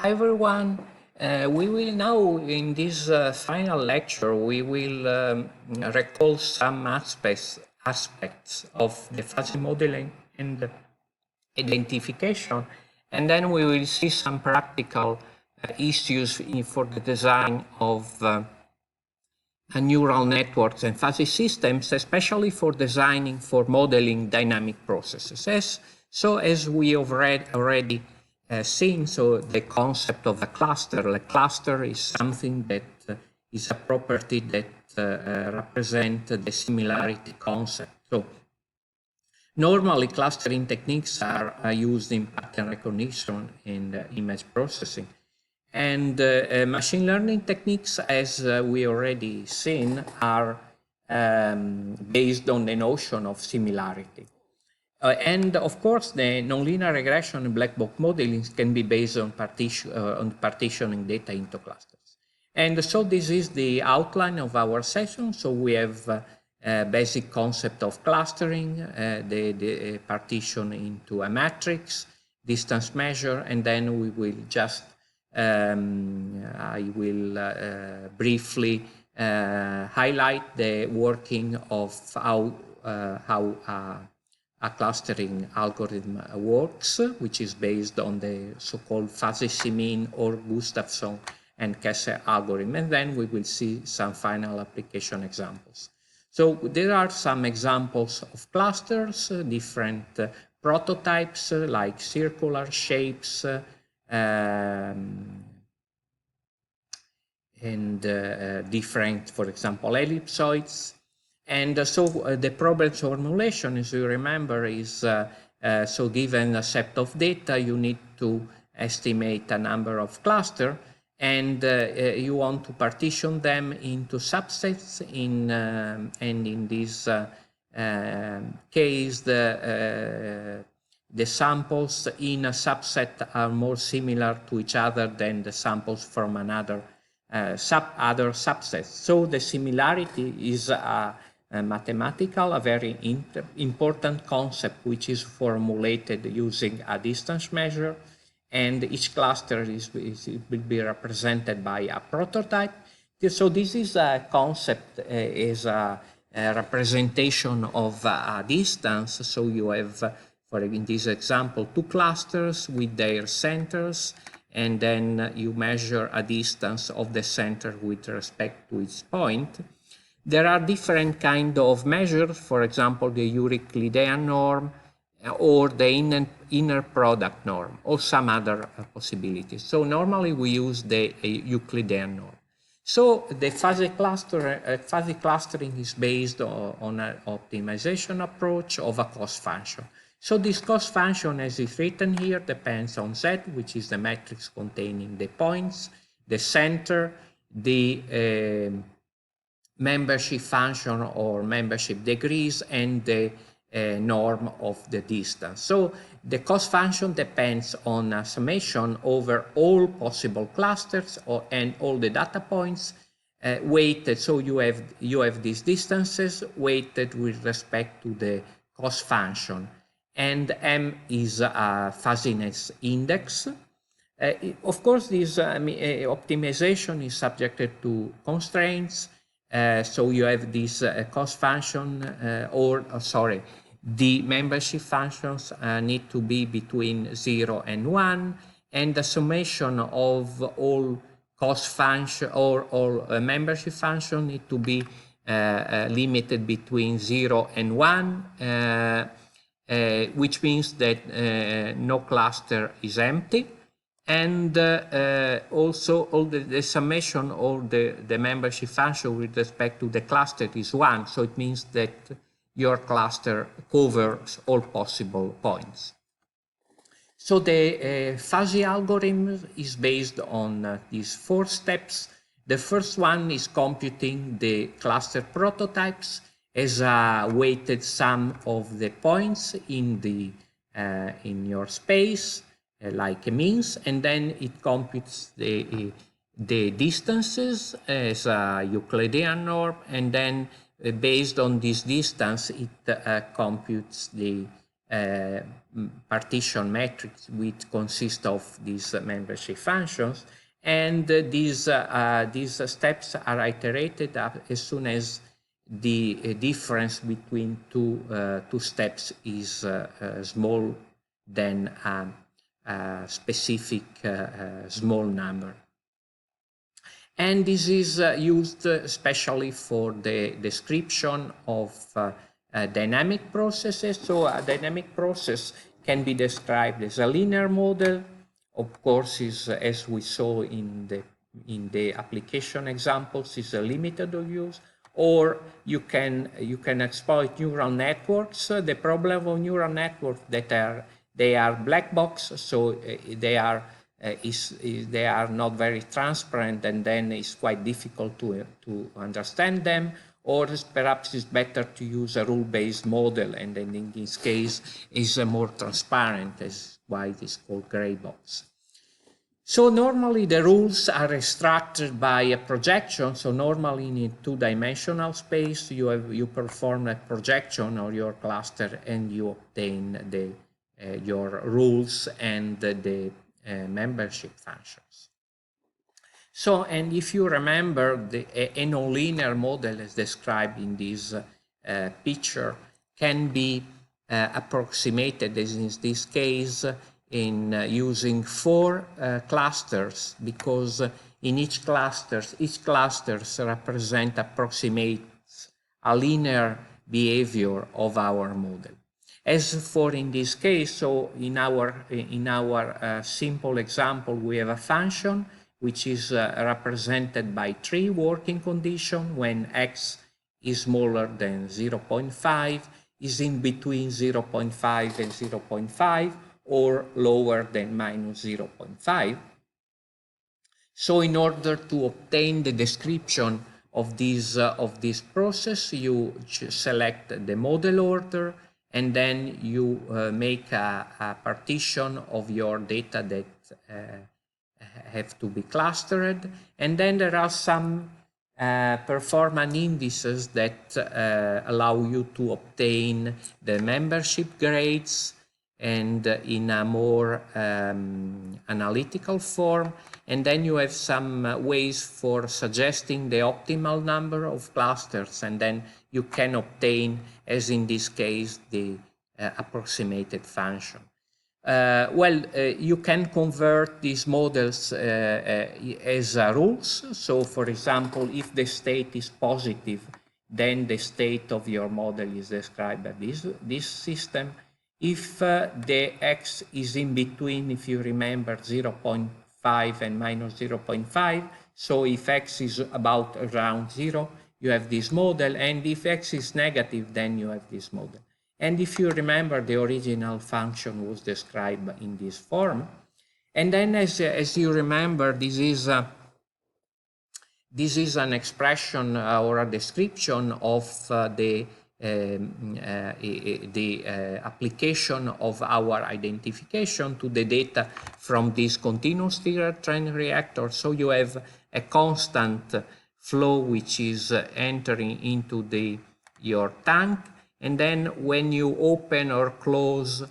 Hi everyone. We will now, in this final lecture, we will recall some aspects of the fuzzy modeling and identification, and then we will see some practical issues for the design of neural networks and fuzzy systems, especially for designing for modeling dynamic processes. As we have already seen, so the concept of a cluster is something that is a property that represents the similarity concept. So normally clustering techniques are used in pattern recognition and image processing. And machine learning techniques, as we already seen, are based on the notion of similarity. And of course, the nonlinear regression and black box modeling can be based on partitioning data into clusters. And so this is the outline of our session. So we have a basic concept of clustering, the partition into a matrix, distance measure, and then we will just I will briefly highlight the working of how a clustering algorithm works, which is based on the so-called fuzzy CMIN or Gustafson and Kessler algorithm, and then we will see some final application examples. So there are some examples of clusters, different prototypes like circular shapes, and different, for example, ellipsoids. And so the problem formulation, as you remember, is so given a set of data, you need to estimate a number of clusters, and you want to partition them into subsets. And in this case, the samples in a subset are more similar to each other than the samples from another other subsets. So the similarity is a mathematical, a very important concept which is formulated using a distance measure, and each cluster will be represented by a prototype. So this is a concept, is a representation of a distance. So you have, in this example, two clusters with their centers, and then you measure a distance of the center with respect to its point. There are different kinds of measures, for example, the Euclidean norm or the inner product norm, or some other possibilities. So normally we use the Euclidean norm. So the fuzzy clustering is based on an optimization approach of a cost function. So this cost function, as is written here, depends on Z, which is the matrix containing the points, the center, the membership function or membership degrees, and the norm of the distance. So the cost function depends on a summation over all possible clusters and all the data points weighted. So you have these distances weighted with respect to the cost function, and M is a fuzziness index. Of course, this optimization is subjected to constraints. So you have this cost function, the membership functions need to be between 0 and 1, and the summation of all cost function or all membership function need to be limited between 0 and 1, which means that no cluster is empty. And also all the summation of the membership function with respect to the cluster is 1. So it means that your cluster covers all possible points. So the fuzzy algorithm is based on these 4 steps. The first one is computing the cluster prototypes as a weighted sum of the points in your space, like means, and then it computes the distances as a Euclidean norm, and then based on this distance, it computes the partition matrix which consists of these membership functions, and these steps are iterated as soon as the difference between two steps is small than a specific small number. And this is used especially for the description of dynamic processes. So a dynamic process can be described as a linear model. Of course, as we saw in the application examples, is a limited use. Or you can exploit neural networks. The problem of neural networks that they are black box, so they are not very transparent, and then it's quite difficult to understand them. Or perhaps it's better to use a rule-based model, and then in this case is more transparent, as why it is called gray box. So normally the rules are extracted by a projection. So normally in a two-dimensional space, you perform a projection of your cluster and you obtain your rules and the membership functions. So, and if you remember, a nonlinear model as described in this picture can be approximated, as in this case, in using 4 clusters, because in each clusters approximates a linear behavior of our model. As for in this case, so in our simple example, we have a function which is represented by 3 working conditions when x is smaller than 0.5, is in between 0.5 and 0.5, or lower than minus 0.5. So in order to obtain the description of this process, you select the model order, and then you make a partition of your data that have to be clustered. And then there are some performance indices that allow you to obtain the membership grades, and in a more analytical form. And then you have some ways for suggesting the optimal number of clusters, and then you can obtain, as in this case, the approximated function. You can convert these models as rules. So, for example, if the state is positive, then the state of your model is described as this system. If the x is in between, if you remember, 0.5 and minus 0.5, so if x is about around 0, you have this model, and if x is negative, then you have this model. And if you remember, the original function was described in this form. And then, as you remember, this is an expression or a description of the application of our identification to the data from this continuous train reactor. So you have a constant flow which is entering into your tank, and then when you open or close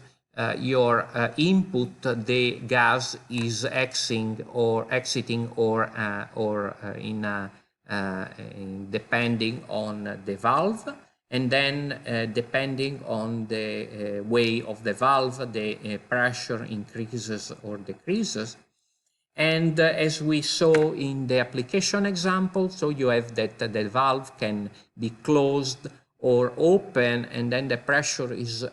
your input, the gas is exiting or depending on the valve. And then, depending on the way of the valve, the pressure increases or decreases. And as we saw in the application example, so you have that the valve can be closed or open, and then the pressure is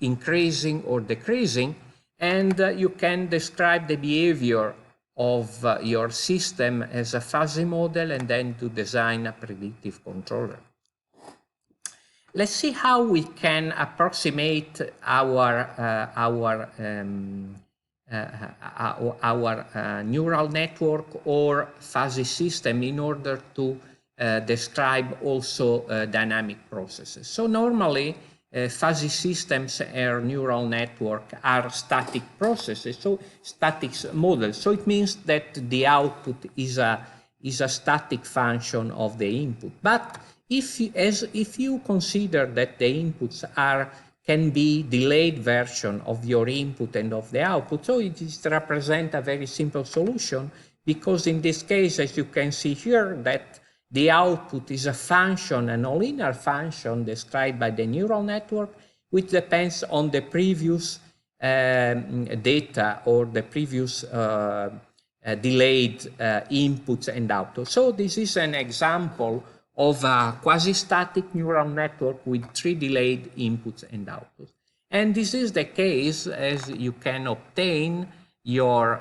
increasing or decreasing, and you can describe the behavior of your system as a fuzzy model, and then to design a predictive controller. Let's see how we can approximate our neural network or fuzzy system in order to describe also dynamic processes. So normally, fuzzy systems or neural network are static processes, so static models. So it means that the output is a static function of the input. But if you consider that the inputs can be delayed version of your input and of the output, so it represents a very simple solution, because in this case, as you can see here, that the output is a function, a nonlinear function described by the neural network, which depends on the previous data or the previous delayed inputs and outputs. So this is an example of a quasi-static neural network with 3 delayed inputs and outputs. And this is the case as you can obtain your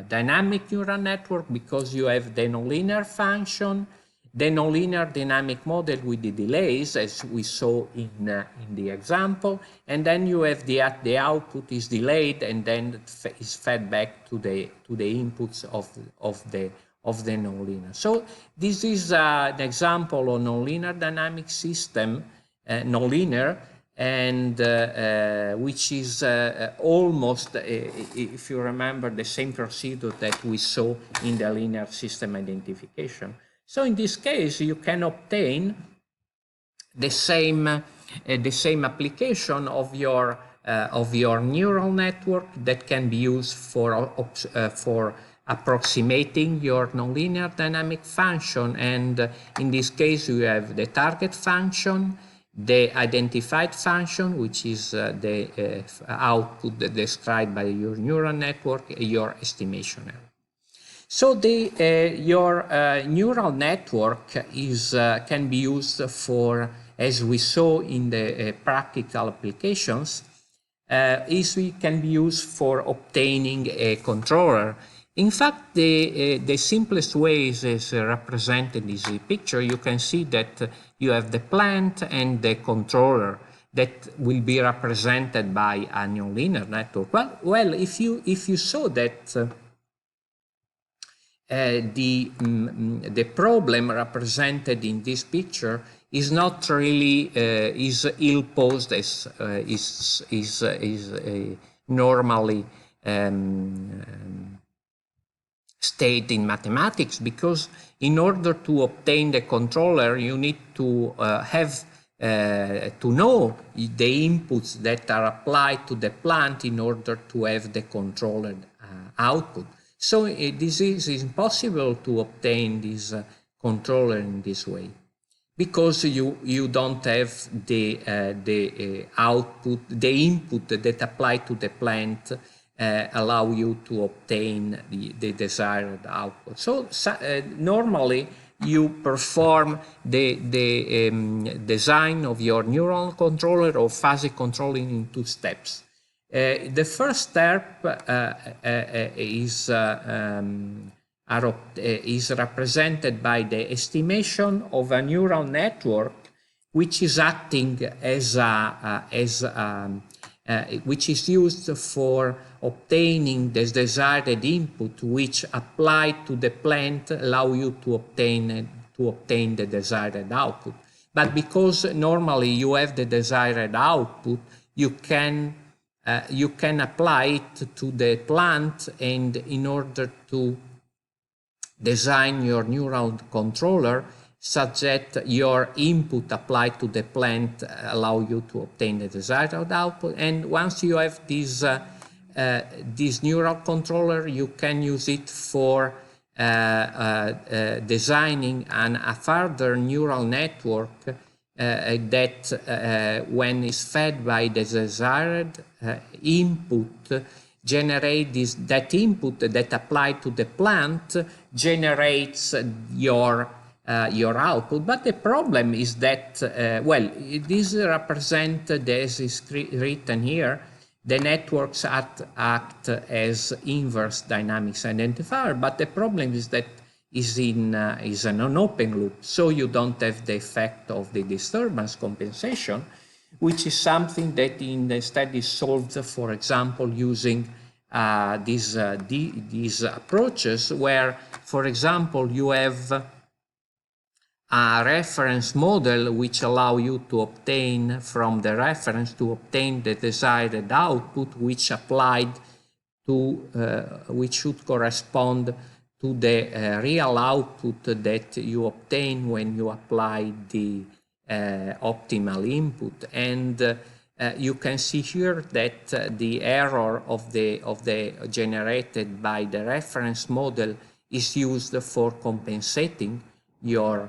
dynamic neural network, because you have the nonlinear function, the nonlinear dynamic model with the delays, as we saw in the example, and then you have the output is delayed and then is fed back to the inputs of the nonlinear. So this is an example of nonlinear dynamic system, nonlinear, and which is almost, if you remember, the same procedure that we saw in the linear system identification. So in this case, you can obtain the same application of your neural network that can be used for approximating your nonlinear dynamic function. And in this case, you have the target function, the identified function, which is the output described by your neural network, your estimation error. So your neural network can be used for, as we saw in the practical applications, can be used for obtaining a controller. In fact, the simplest way is represented in this picture. You can see that you have the plant and the controller that will be represented by a nonlinear network. Well, if you saw that the problem represented in this picture is not really is ill-posed as is normally stated in mathematics, because in order to obtain the controller, you need to have to know the inputs that are applied to the plant in order to have the controller output. So this is impossible to obtain this controller in this way, because you don't have the output, the input that apply to the plant allow you to obtain the desired output. So normally you perform the design of your neural controller or fuzzy controlling in 2 steps. The first step is represented by the estimation of a neural network, which is acting as which is used for obtaining the desired input, which applied to the plant allow you to obtain the desired output. But because normally you have the desired output, you can apply it to the plant, and in order to design your neural controller such that your input applied to the plant allow you to obtain the desired output. And once you have this neural controller, you can use it for designing a further neural network that when is fed by the desired input, generate that input that applied to the plant generates your output. But the problem is that, well, this represented as is written here, the networks act as inverse dynamics identifier, but the problem is that is an open loop, so you don't have the effect of the disturbance compensation, which is something that instead is solved, for example, using these approaches where, for example, you have a reference model which allow you to obtain from the reference to obtain the desired output, which applied to which should correspond to the real output that you obtain when you apply the optimal input. And you can see here that the error of the generated by the reference model is used for compensating your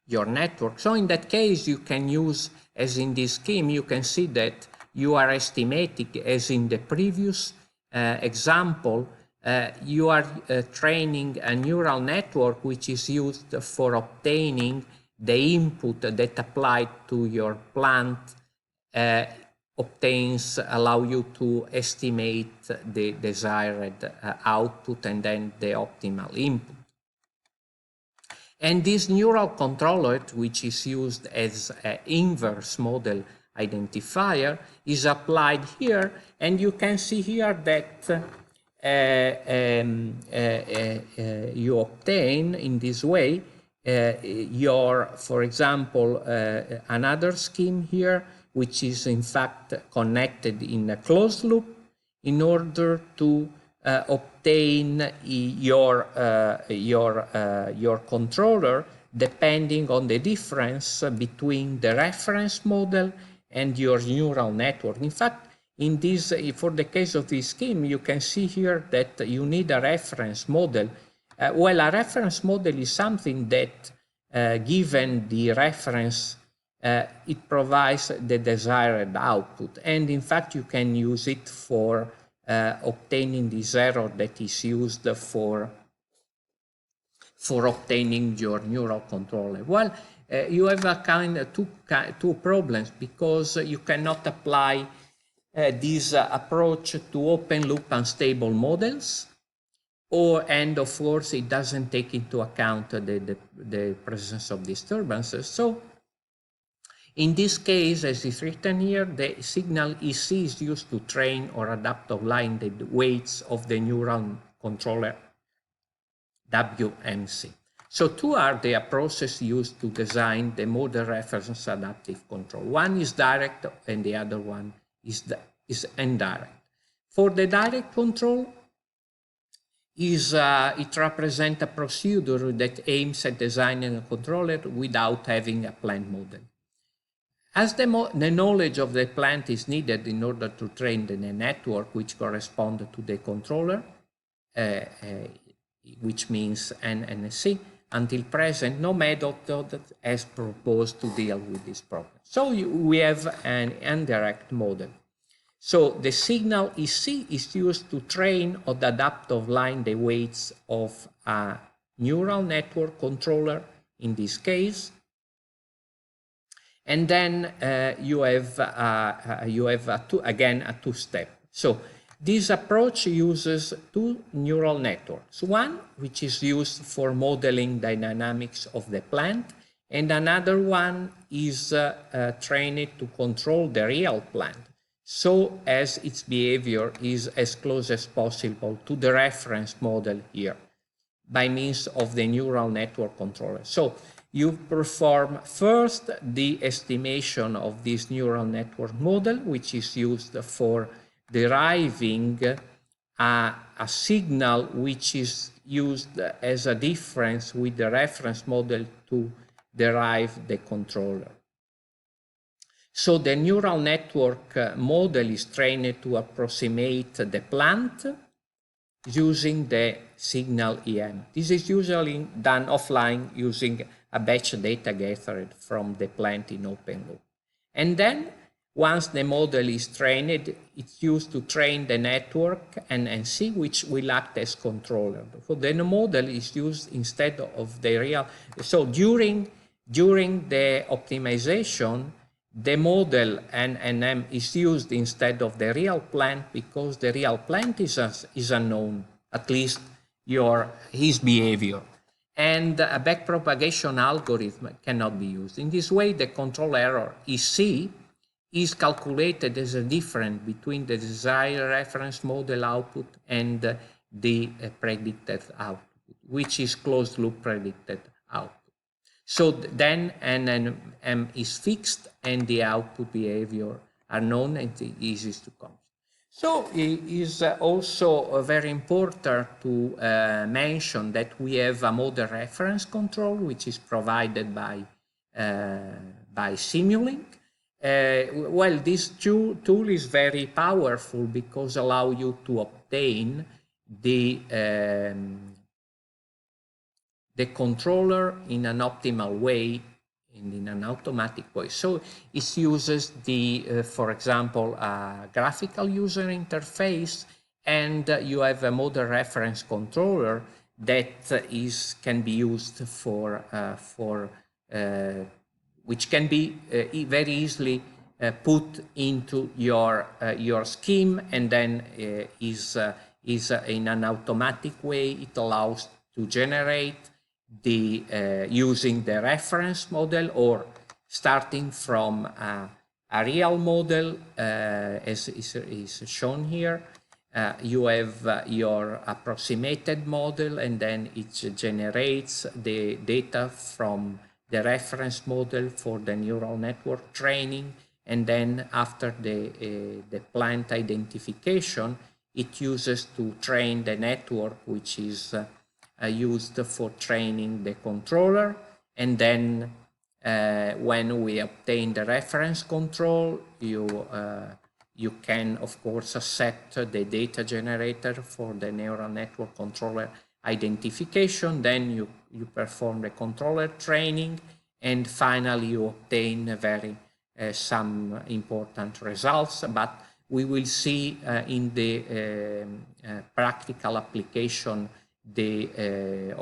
network. So in that case, you can use, as in this scheme, you can see that you are estimating, as in the previous example, you are training a neural network which is used for obtaining the input that applied to your plant allow you to estimate the desired output and then the optimal input. And this neural controller, which is used as an inverse model identifier, is applied here, and you can see here that you obtain in this way for example, another scheme here, which is in fact connected in a closed loop in order to obtain your controller depending on the difference between the reference model and your neural network. In fact, in this, for the case of this scheme, you can see here that you need a reference model. Well, a reference model is something that, given the reference, it provides the desired output. And in fact, you can use it for obtaining this error that is used for obtaining your neural controller. Well, you have a two problems, because you cannot apply this approach to open loop unstable models, and of course it doesn't take into account the presence of disturbances. So in this case, as is written here, the signal EC is used to train or adapt offline the weights of the neural controller WMC. So two are the approaches used to design the model reference adaptive control. One is direct and the other one is indirect. For the direct control, it represents a procedure that aims at designing a controller without having a plant model. As the knowledge of the plant is needed in order to train the network which corresponds to the controller, which means NNSC, until present, no method has proposed to deal with this problem. So we have an indirect model. So the signal EC is used to train or adapt offline the weights of a neural network controller, in this case. And then you have a two-step. So this approach uses two neural networks. One, which is used for modeling the dynamics of the plant, and another one is trained to control the real plant, so as its behavior is as close as possible to the reference model here by means of the neural network controller. So you perform first the estimation of this neural network model, which is used for deriving a signal which is used as a difference with the reference model to derive the controller. So the neural network model is trained to approximate the plant using the signal EM. This is usually done offline using a batch data gathered from the plant in open loop. And then once the model is trained, it's used to train the network NNC, which will act as controller. So the model is used instead of the real. So during the optimization, the model NNM is used instead of the real plant, because the real plant is unknown, at least his behavior. And a backpropagation algorithm cannot be used. In this way, the control error EC is calculated as a difference between the desired reference model output and the predicted output, which is closed loop predicted output. So then NNM is fixed and the output behavior are known and easy to compute. So it is also very important to mention that we have a model reference control, which is provided by Simulink. Well, this tool is very powerful because allow you to obtain the controller in an optimal way and in an automatic way. So it uses the, for example, graphical user interface, and you have a model reference controller that can be used which can be very easily put into your scheme, and then is in an automatic way. It allows to generate using the reference model, or starting from a real model, as is shown here. You have your approximated model, and then it generates the data from the reference model for the neural network training, and then after the plant identification, it uses to train the network, which is used for training the controller. And then when we obtain the reference control, you can, of course, set the data generator for the neural network controller identification. Then you perform the controller training, and finally you obtain some important results. But we will see in the practical application the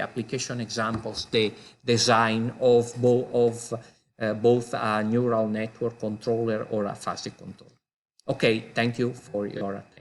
application examples, the design of both a neural network controller or a fuzzy controller. Okay, thank you for your attention.